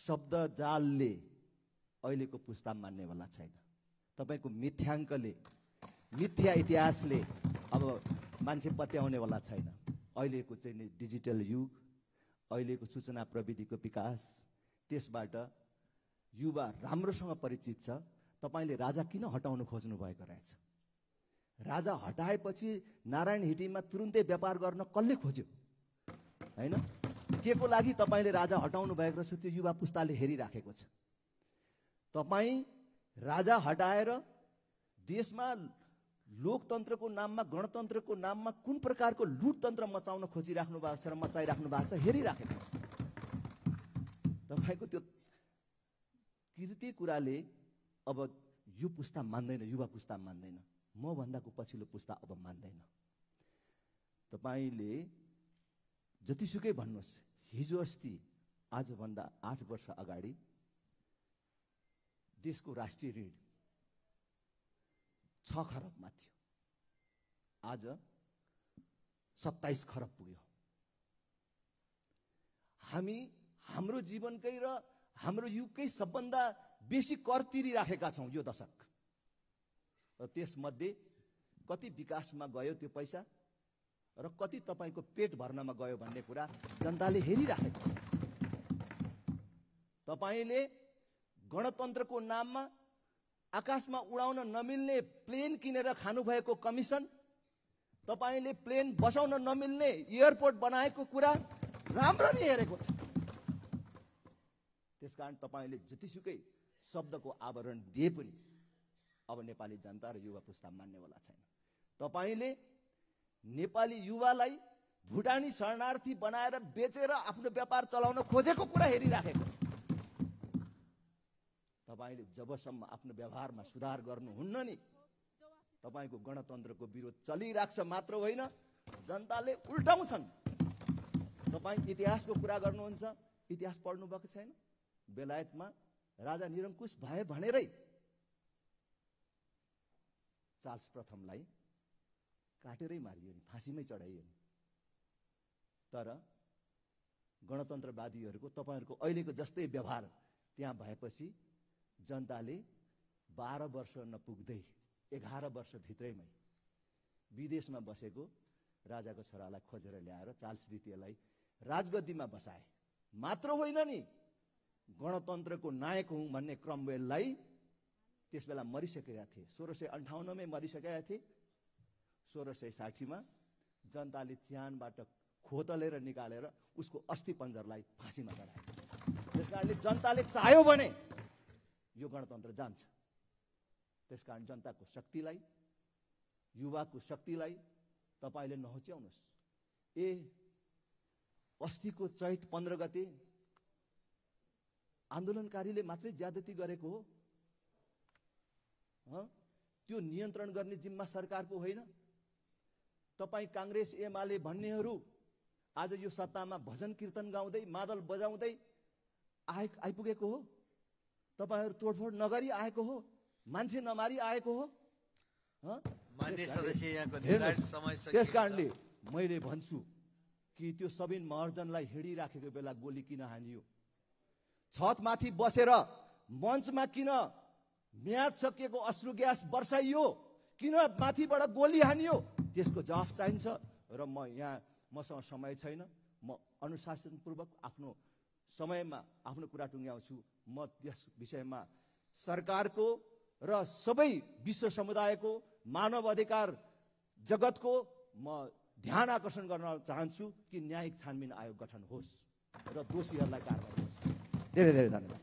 शब्द जालले अहिलेको पुस्ता मान्नेवाला छैन। तपाईको मिथ्याङ्कले, मिथ्या इतिहासले अब मान्छे पत्याउनेवाला छैन। अहिलेको चाहिँ डिजिटल युग, अहिलेको सूचना प्रविधिको विकास, त्यसबाट युवा राम्रोसँग परिचित छ। तपाईले राजा किन हटाउन खोज्नु भएको रहेछ? राजा हटाएपछि नारायण हिटीमा तुरुन्तै व्यापार गर्न कसले खोज्यो? हैन, के को लागि तपाईले राजा हटाउनु भएको रहेछ त्यो युवा पुस्ताले हेरिराखेको छ। तपाई राजा हटाएर देशमा लोकतन्त्रको नाममा, गणतन्त्रको नाममा कुन प्रकारको लुटतन्त्र मचाउन खोजिराख्नु भएको छ र मचाइराख्नु भएको छ हेरिराखेको छ। तपाईको त्यो कृति कुराले अब यो पुस्ता मान्दैन, युवा पुस्ता मान्दैन। म भन्दाको पछिल्लो पुस्ता अब मान्दैन। तपाईले जतिसुकै भन्नुहोस्, हिजो अस्ति आजभन्दा 8 वर्ष अगाडि देशको राष्ट्रिय ऋण 6 खरबमा थियो, आज 27 खरब पुग्यो। हामी हाम्रो जीवनकै र हाम्रो युगकै सबभन्दा बेसी कर तिरिराखेका छौं यो दशक। र त्यसमध्ये कति विकासमा गयो त्यो पैसा र कति तपाईको पेट भर्नमा गयो भन्ने कुरा जनताले हेरिराखेको छ। तपाईले गणतन्त्रको नाममा आकाशमा उडाउन नमिल्ने प्लेन किनेर खानुभएको कमिसन, तपाईले प्लेन बसाउन नमिल्ने एयरपोर्ट बनाएको कुरा राम्ररी हेरेको छ। त्यसकारण तपाईले जतिसुकै शब्दको आवरण दिए पनि अब नेपाली जनता र युवा पुस्ता मान्नेवाला छैन। तपाईले नेपाली युवालाई भुटानी शरणार्थी बनाएर बेचेर आफ्नो व्यापार चलाउन खोजेको कुरा हेरिराखेको छ। तपाईले जबसम्म आफ्नो व्यवहारमा सुधार गर्नुहुन्न नि, तपाईको गणतन्त्रको विरोध चलिराख्छ मात्र होइन, जनताले उल्टाउँछन्। तपाई इतिहासको कुरा गर्नुहुन्छ, इतिहास पढ्नु भएको छैन? बेलायतमा राजा निरङ्कुश भए भनेरै चार्ल्स प्रथमलाई काटेरै मारियो नि, फाँसीमै चढाइयो नि। तर गणतन्त्रवादीहरूको, तपाईहरूको अहिलेको जस्तै व्यवहार त्यहाँ भएपछि जनताले 12 वर्ष नपुग्दै 11 वर्ष भित्रैमै विदेशमा बसेको राजाको छोरालाई खोजेर ल्याएर चार्ल्स द्वितीयलाई राजगद्दीमा बसाए। मात्र होइन नि, गणतन्त्रको नायक हुँ भन्ने क्रमवेललाई त्यसबेला मरिसकेका थिए, 1658 मै मरिसकेका थिए। 1660 मा जनताले च्यानबाट खोतलेर निकालेर उसको अस्थि पञ्जरलाई फाँसीमा चढाए। त्यसकारणले जनताले चाह्यो भने यो गणतन्त्र जान्छ। त्यसकारण जनताको शक्तिलाई, युवाको शक्तिलाई तपाईले नहोच्याउनुहोस्। अस्तिको चैत 15 गते आन्दोलनकारीले मात्रै ज्यादती गरेको हो? त्यो नियन्त्रण गर्ने जिम्मा सरकारको होइन? तपाई कांग्रेस एमाले भन्नेहरू आज यो सत्तामा भजन कीर्तन गाउँदै मादल बजाउँदै आइपुगेको हो? तपाईहरु तोडफोड नगरी आएको हो? मान्छे नमारी आएको हो? मान्य सदस्य यहाँको निर्धारित समय सकिएको छ। त्यसकारणले मैले भन्छु कि त्यो सबिन महर्जनलाई हिडिराखेको बेला गोली किन हानियो? छतमाथि बसेर मञ्चमा किन म्याद सकिएको अश्रु ग्यास बर्साइयो? किन माथिबाट गोली हानियो? त्यसको जवाफ चाहिन्छ। र मसँग समय छैन, म अनुशासनपूर्वक आफ्नो समयमा आफ्नो कुरा टुङ्ग्याउँछु। म त्यस विषयमा सरकारको र सबै विश्व समुदायको, मानव अधिकार जगतको म ध्यान आकर्षण गर्न चाहन्छु कि न्यायिक छानबिन आयोग गठन होस् र दोषीहरूलाई कारवाही होस्। धेरै धेरै धन्यवाद।